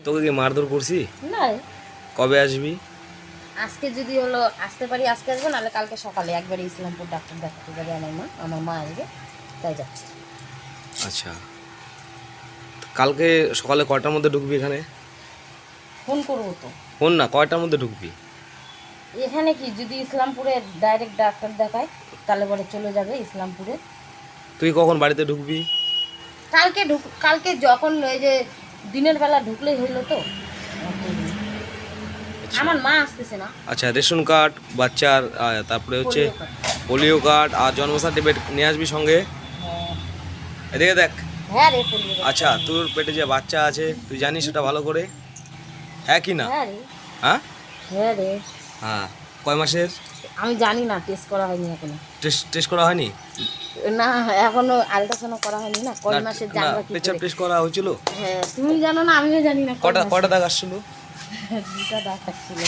তোকে কি মারধর করছি? না, কবে আসবি? আজকে যদি হলো আসতে পারি আজকে আসবো, নাহলে কালকে সকালে একবারে ইসলামপুর ডাক্তার দেখাতে যাবে আমার মা আসবে, তাই যাচ্ছে। আচ্ছা, কালকে সকালে কয়টার মধ্যে ঢুকবি এখানে? ফোন করবো তো। ফোন না, কয়টার মধ্যে ঢুকবি? এখানে কি যদি ইসলামপুরে ডাইরেক্ট ডাক্তার দেখায় তাহলে পরে চলে যাবে ইসলামপুরে। তুই কখন বাড়িতে ঢুকবি? কালকে যখন ওই যে দিনের বেলা ঢুকলেই হইলো তো। আচ্ছা। আমার মা আসতেছে না। আচ্ছা, রেশন কার্ড বাচ্চার, তারপরে হচ্ছে পোলিও কার্ড। পোলিও কার্ড আর জন্ম সার্টিফিকেট নিয়ে আসবি সঙ্গে। হ্যাঁ। এদিকে দেখ। হ্যাঁ রে, পোলিও কার্ড। আচ্ছা, তোর পেটে যে বাচ্চা আছে তুই জানিস সেটা ভালো করে? হ্যাঁ কি না? হ্যাঁ রে। হ্যাঁ হ্যাঁ রে। হ্যাঁ। কয় মাসের? আমি জানি না, টেস্ট করা হয়নি এখনো। টেস্ট করা হয়নি? না, এখনো আলট্রাসাউন্ড করা হয়নি না, কয় মাসের জানবা কি পেছাব করে? টেস্ট করা হয়েছিল? হ্যাঁ, তুমি জানো না, আমিও জানি না। কটা দাগ আসছিল? দুটা দাগ আসছিল।